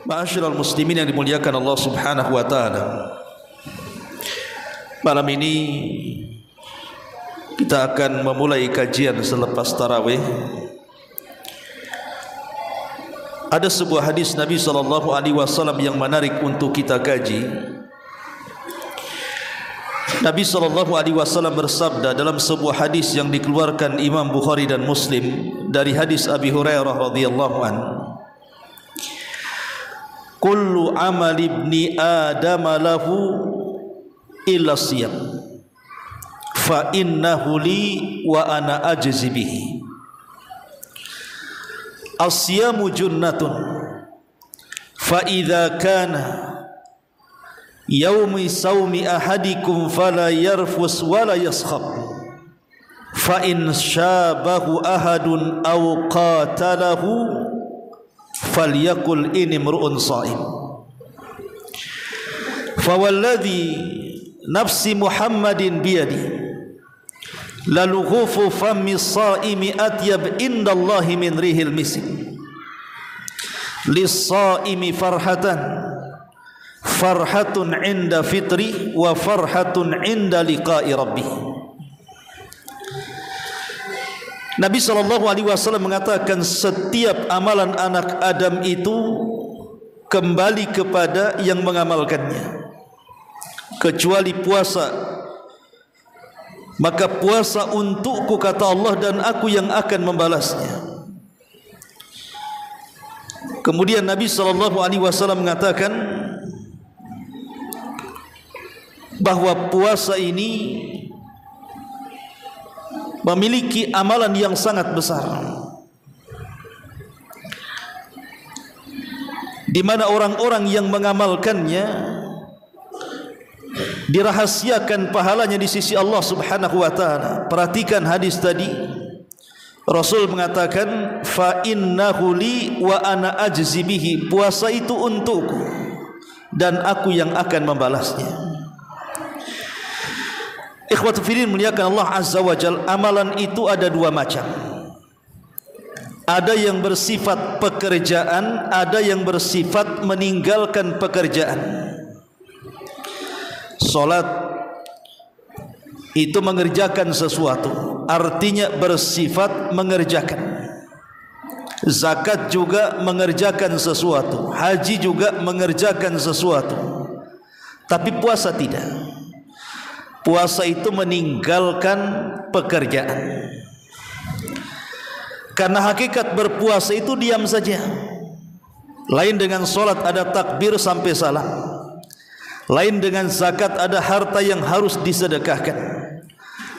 Ma'asyiral muslimin yang dimuliakan Allah Subhanahu wa taala. Malam ini kita akan memulai kajian selepas tarawih. Ada sebuah hadis Nabi SAW yang menarik untuk kita kaji. Nabi SAW bersabda dalam sebuah hadis yang dikeluarkan Imam Bukhari dan Muslim dari hadis Abi Hurairah radhiyallahu anhu. Kullu amal ibni Adam lahu illa siyam fa innahu li wa ana ajzi bihi. As-siyamu junnatun fa idza kana yaumi saumi ahadikum fala yarfus wala yaskhab fa in syabahu ahadun aw qatalahu falyakul ini mru'un sha'im. Fawalladhi nafsi Muhammadin biyadi lalughufu fammi sha'imi atyab indallahi min rihil misk lis-sha'imi farhatun inda fitri wa farhatun inda liqa'i rabbih. Nabi SAW mengatakan setiap amalan anak Adam itu kembali kepada yang mengamalkannya, kecuali puasa. Maka puasa untukku, kata Allah, dan aku yang akan membalasnya. Kemudian Nabi SAW mengatakan bahwa puasa ini memiliki amalan yang sangat besar, di mana orang-orang yang mengamalkannya dirahasiakan pahalanya di sisi Allah Subhanahu wa taala. Perhatikan hadis tadi, Rasul mengatakan fa innahu li wa ana ajzi bihi, puasa itu untukku dan aku yang akan membalasnya. Ikhwatu fillah muliakan Allah Azza wa Jal, amalan itu ada dua macam. Ada yang bersifat pekerjaan, ada yang bersifat meninggalkan pekerjaan. Salat itu mengerjakan sesuatu, artinya bersifat mengerjakan. Zakat juga mengerjakan sesuatu, haji juga mengerjakan sesuatu. Tapi puasa tidak. Puasa itu meninggalkan pekerjaan. Karena hakikat berpuasa itu diam saja. Lain dengan solat ada takbir sampai salam. Lain dengan zakat ada harta yang harus disedekahkan.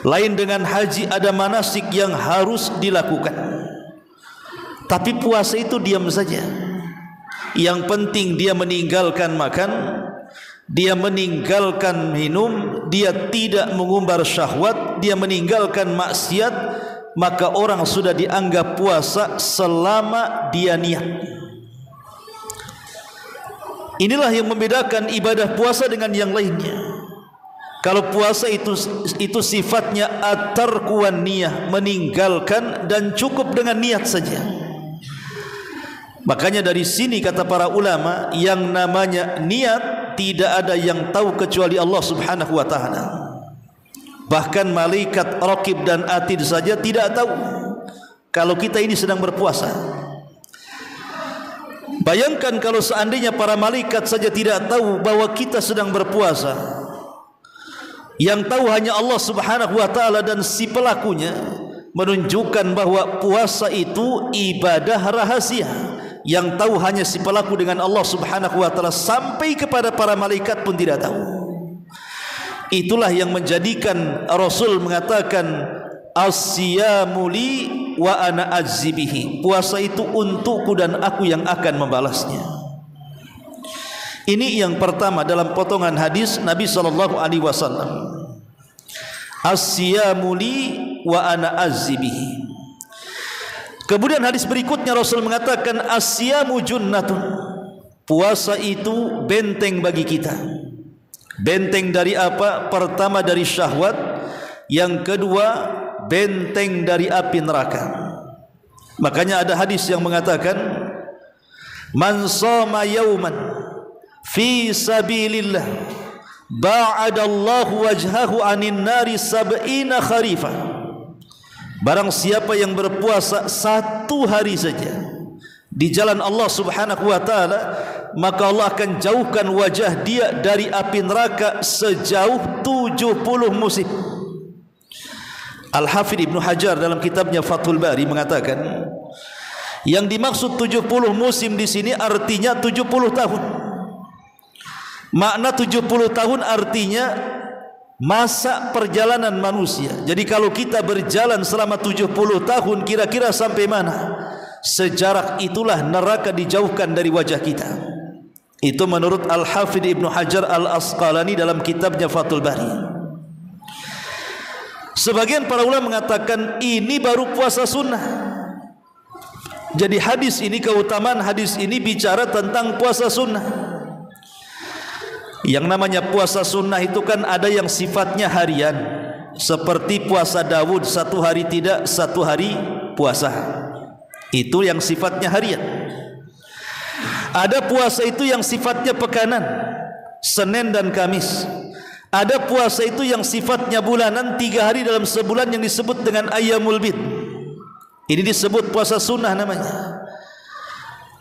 Lain dengan haji ada manasik yang harus dilakukan. Tapi puasa itu diam saja. Yang penting dia meninggalkan makan, dia meninggalkan minum, dia tidak mengumbar syahwat, dia meninggalkan maksiat, maka orang sudah dianggap puasa selama dia niat. Inilah yang membedakan ibadah puasa dengan yang lainnya. Kalau puasa itu sifatnya at-tarku wan niyah, meninggalkan dan cukup dengan niat saja. Makanya dari sini kata para ulama, yang namanya niat tidak ada yang tahu kecuali Allah Subhanahu wa taala. Bahkan malaikat raqib dan atid saja tidak tahu kalau kita ini sedang berpuasa. Bayangkan kalau seandainya para malaikat saja tidak tahu bahwa kita sedang berpuasa. Yang tahu hanya Allah Subhanahu wa taala dan si pelakunya, menunjukkan bahwa puasa itu ibadah rahasia. Yang tahu hanya si pelaku dengan Allah Subhanahu wa taala, sampai kepada para malaikat pun tidak tahu. Itulah yang menjadikan Rasul mengatakan as-siyamu li wa ana ajzi bihi, puasa itu untukku dan aku yang akan membalasnya. Ini yang pertama dalam potongan hadis Nabi SAW. As-siyamu li wa ana ajzi bihi. Kemudian hadis berikutnya Rasul mengatakan as-siyamu junnatun, puasa itu benteng bagi kita. Benteng dari apa? Pertama dari syahwat, yang kedua benteng dari api neraka. Makanya ada hadis yang mengatakan Man shoma yawman fi sabilillah ba'adallahu wajhahu anin nari sab'ina kharifah. Barang siapa yang berpuasa satu hari saja di jalan Allah subhanahu wa ta'ala, maka Allah akan jauhkan wajah dia dari api neraka sejauh 70 musim. Al-Hafidh Ibnu Hajar dalam kitabnya Fathul Bari mengatakan, yang dimaksud 70 musim di sini artinya 70 tahun. Makna 70 tahun artinya masa perjalanan manusia. Jadi kalau kita berjalan selama 70 tahun, kira-kira sampai mana? Sejarak itulah neraka dijauhkan dari wajah kita. Itu menurut Al-Hafidh Ibnu Hajar Al-Asqalani dalam kitabnya Fathul Bari. Sebagian para ulama mengatakan ini baru puasa sunnah. Jadi hadis ini, keutamaan hadis ini bicara tentang puasa sunnah. Yang namanya puasa sunnah itu kan ada yang sifatnya harian, seperti puasa Daud, satu hari tidak, satu hari puasa. Itu yang sifatnya harian. Ada puasa itu yang sifatnya pekanan, Senin dan Kamis. Ada puasa itu yang sifatnya bulanan, 3 hari dalam sebulan yang disebut dengan Ayyamul Bid. Ini disebut puasa sunnah namanya.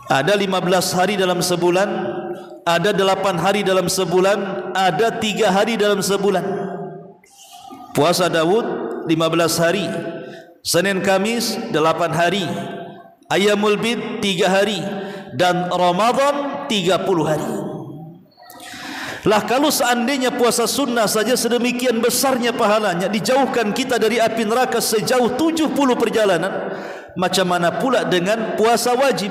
Ada 15 hari dalam sebulan, ada 8 hari dalam sebulan, ada 3 hari dalam sebulan. Puasa Daud 15 hari, Senin Kamis 8 hari, Ayyamul Bid 3 hari, dan Ramadan 30 hari. Lah kalau seandainya puasa sunnah saja sedemikian besarnya pahalanya, dijauhkan kita dari api neraka sejauh 70 perjalanan, macam mana pula dengan puasa wajib?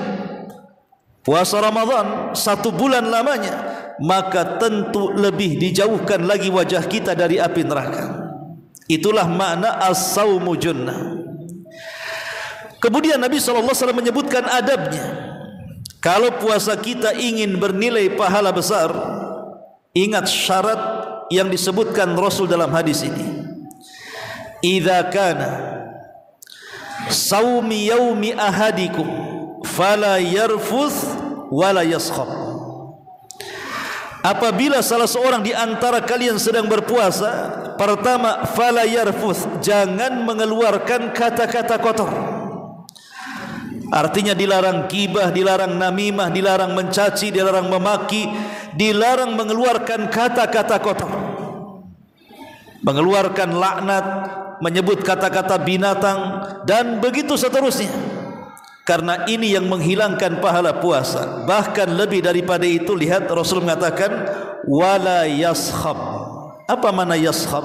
Puasa Ramadan 1 bulan lamanya, maka tentu lebih dijauhkan lagi wajah kita dari api neraka. Itulah makna as-saumu junnah. Kemudian Nabi SAW menyebutkan adabnya. Kalau puasa kita ingin bernilai pahala besar, ingat syarat yang disebutkan Rasul dalam hadis ini. Idza kana saumi yaumi ahadikum fala yarfuth wala yaskhab. Apabila salah seorang di antara kalian sedang berpuasa, pertama fala yarfuth, jangan mengeluarkan kata-kata kotor. Artinya dilarang gibah, dilarang namimah, dilarang mencaci, dilarang memaki, dilarang mengeluarkan kata-kata kotor, mengeluarkan laknat, menyebut kata-kata binatang, dan begitu seterusnya. Karena ini yang menghilangkan pahala puasa. Bahkan lebih daripada itu, lihat Rasul mengatakan wala yaskhab. Apa makna yaskhab?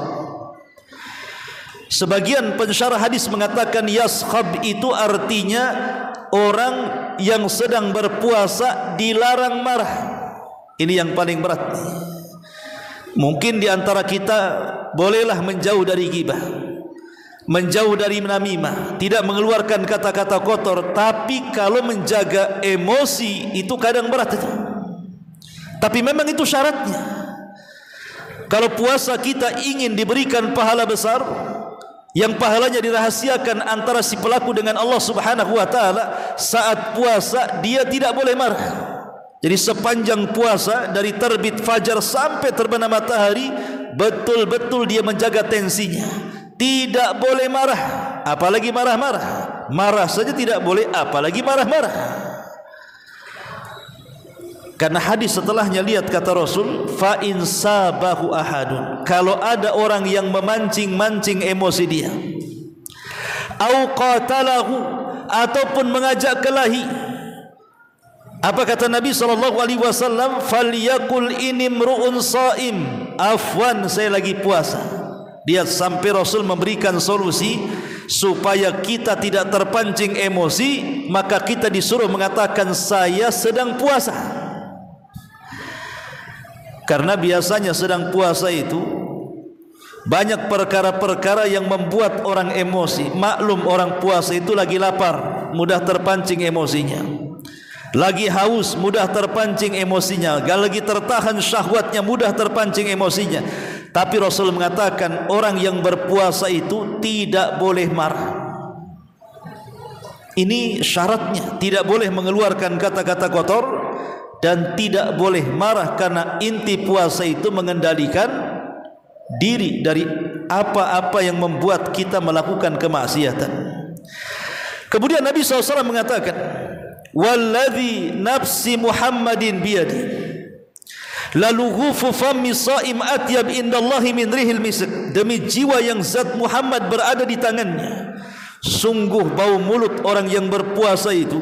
Sebagian pensyarah hadis mengatakan yaskhab itu artinya orang yang sedang berpuasa dilarang marah. Ini yang paling berat. Mungkin di antara kita bolehlah menjauh dari ghibah, menjauh dari namimah, tidak mengeluarkan kata-kata kotor, tapi kalau menjaga emosi itu kadang berat itu. Tapi memang itu syaratnya. Kalau puasa kita ingin diberikan pahala besar, yang pahalanya dirahasiakan antara si pelaku dengan Allah Subhanahu wa taala, saat puasa dia tidak boleh marah. Jadi sepanjang puasa dari terbit fajar sampai terbenam matahari, betul-betul dia menjaga tensinya. Tidak boleh marah, apalagi marah-marah. Marah saja tidak boleh, apalagi marah-marah. Karena hadis setelahnya, lihat kata Rasul, fa in sabahu ahadun, kalau ada orang yang memancing-mancing emosi dia, au qatalahu, ataupun mengajak kelahi, apa kata Nabi SAW? Falyakul inimru'un saim, afwan, saya lagi puasa. Dia sampai Rasul memberikan solusi supaya kita tidak terpancing emosi, maka kita disuruh mengatakan saya sedang puasa. Karena biasanya sedang puasa itu banyak perkara-perkara yang membuat orang emosi. Maklum, orang puasa itu lagi lapar, mudah terpancing emosinya. Lagi haus, mudah terpancing emosinya. Lagi tertahan syahwatnya, mudah terpancing emosinya. Tapi Rasul mengatakan orang yang berpuasa itu tidak boleh marah. Ini syaratnya, tidak boleh mengeluarkan kata-kata kotor dan tidak boleh marah, karena inti puasa itu mengendalikan diri dari apa-apa yang membuat kita melakukan kemaksiatan. Kemudian Nabi SAW mengatakan, walladzi nafsi Muhammadin biyadi lalughufu fammi shaim atyab indallahi min rihil misk. Demi jiwa yang zat Muhammad berada di tangannya, sungguh bau mulut orang yang berpuasa itu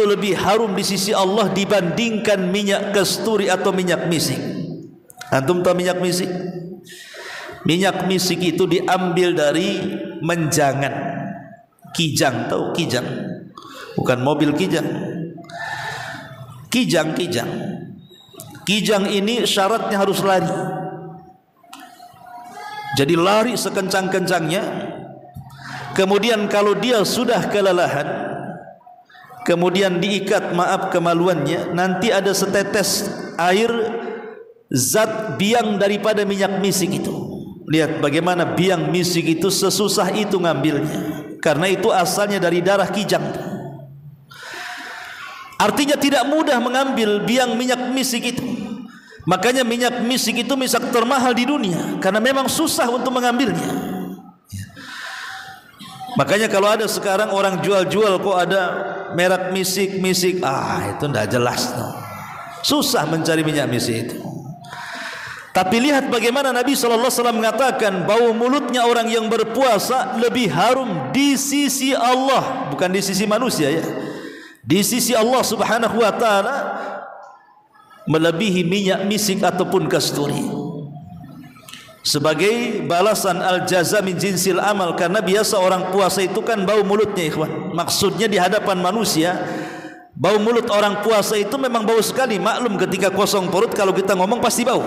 lebih harum di sisi Allah dibandingkan minyak kasturi atau minyak misik. Antum tahu minyak misik? Minyak misik itu diambil dari menjangan, kijang. Tahu kijang? Bukan mobil kijang. Kijang. Kijang ini syaratnya harus lari. Jadi lari sekencang-kencangnya. Kemudian kalau dia sudah kelelahan, kemudian diikat, maaf kemaluannya, nanti ada setetes air zat biang daripada minyak misik itu. Lihat bagaimana biang misik itu sesusah itu ngambilnya, karena itu asalnya dari darah kijang. Artinya tidak mudah mengambil biang minyak misik itu. Makanya minyak misik itu minyak termahal di dunia, karena memang susah untuk mengambilnya. Makanya kalau ada sekarang orang jual-jual kok ada merek misik, itu tidak jelas, susah mencari minyak misik itu. Tapi lihat bagaimana Nabi SAW mengatakan bau mulutnya orang yang berpuasa lebih harum di sisi Allah, bukan di sisi manusia ya, di sisi Allah Subhanahu wa ta'ala, melebihi minyak misik ataupun kasturi. Sebagai balasan al-jaza min jinsil amal, karena biasa orang puasa itu kan bau mulutnya ikhwan. Maksudnya di hadapan manusia, bau mulut orang puasa itu memang bau sekali. Maklum ketika kosong perut kalau kita ngomong pasti bau.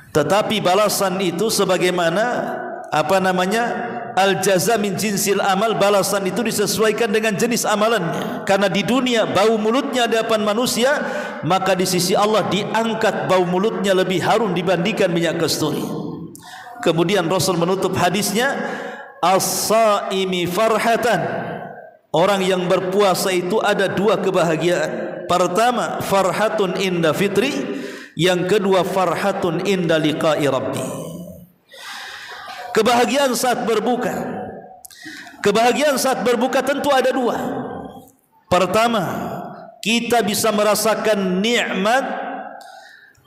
Tetapi balasan itu sebagaimana al-jaza min jinsil amal, balasan itu disesuaikan dengan jenis amalannya. Karena di dunia bau mulutnya di hadapan manusia, maka di sisi Allah diangkat bau mulutnya lebih harum dibandingkan minyak kasturi. Kemudian Rasul menutup hadisnya, as-saimi farhatan. Orang yang berpuasa itu ada dua kebahagiaan. Pertama, farhatun inda fitri. Yang kedua, farhatun inda liqa'i rabbi. Kebahagiaan saat berbuka. Kebahagiaan saat berbuka tentu ada dua. Pertama, kita bisa merasakan nikmat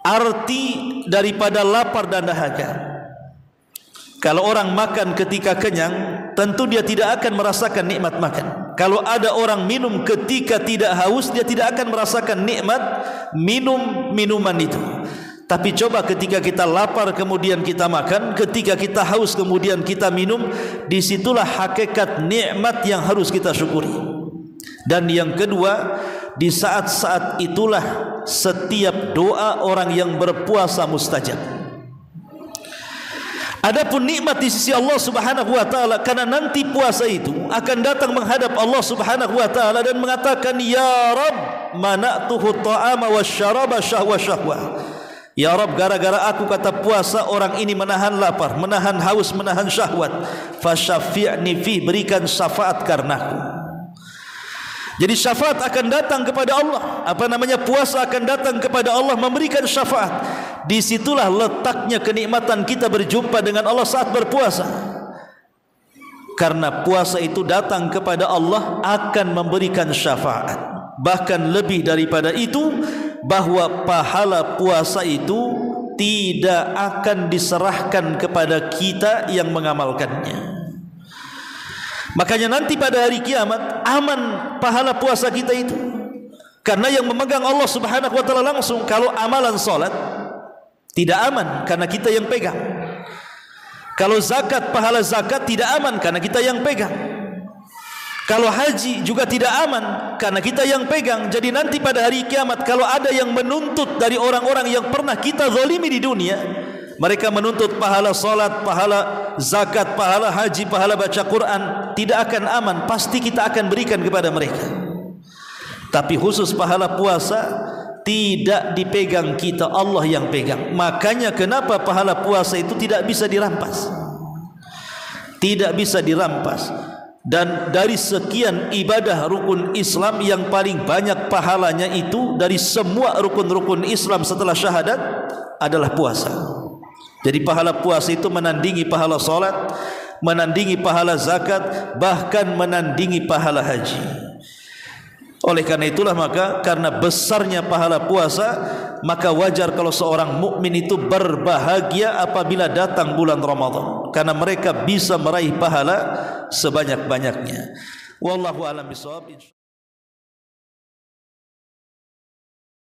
arti daripada lapar dan dahaga. Kalau orang makan ketika kenyang, tentu dia tidak akan merasakan nikmat makan. Kalau ada orang minum ketika tidak haus, dia tidak akan merasakan nikmat minum minuman itu. Tapi coba ketika kita lapar kemudian kita makan, ketika kita haus kemudian kita minum, disitulah hakikat nikmat yang harus kita syukuri. Dan yang kedua, di saat-saat itulah setiap doa orang yang berpuasa mustajab. Adapun nikmat di sisi Allah Subhanahu wa taala, karena nanti puasa itu akan datang menghadap Allah Subhanahu wa taala dan mengatakan, ya Rabb, mana'tuhu ta'ama wasyaraba syahwa. Ya Rabb, gara-gara aku kata puasa orang ini menahan lapar, menahan haus, menahan syahwat, fasyafi'ni fi, berikan syafaat karenaku. Jadi syafaat akan datang kepada Allah. Puasa akan datang kepada Allah memberikan syafaat. Disitulah letaknya kenikmatan kita berjumpa dengan Allah saat berpuasa. Karena puasa itu datang kepada Allah akan memberikan syafaat. Bahkan lebih daripada itu, bahwa pahala puasa itu tidak akan diserahkan kepada kita yang mengamalkannya. Makanya nanti pada hari kiamat aman pahala puasa kita itu, karena yang memegang Allah Subhanahu wa taala langsung. Kalau amalan salat tidak aman karena kita yang pegang. Kalau zakat, pahala zakat tidak aman karena kita yang pegang. Kalau haji juga tidak aman karena kita yang pegang. Jadi nanti pada hari kiamat kalau ada yang menuntut dari orang-orang yang pernah kita zalimi di dunia, mereka menuntut pahala salat, pahala zakat, pahala haji, pahala baca Quran, tidak akan aman. Pasti kita akan berikan kepada mereka. Tapi khusus pahala puasa tidak dipegang kita, Allah yang pegang. Makanya kenapa pahala puasa itu tidak bisa dirampas. Tidak bisa dirampas. Dan dari sekian ibadah rukun Islam yang paling banyak pahalanya itu dari semua rukun-rukun Islam setelah syahadat adalah puasa. Jadi pahala puasa itu menandingi pahala salat, menandingi pahala zakat, bahkan menandingi pahala haji. Oleh karena itulah maka karena besarnya pahala puasa, maka wajar kalau seorang mukmin itu berbahagia apabila datang bulan Ramadan, karena mereka bisa meraih pahala sebanyak-banyaknya. Wallahu a'lam bishawab.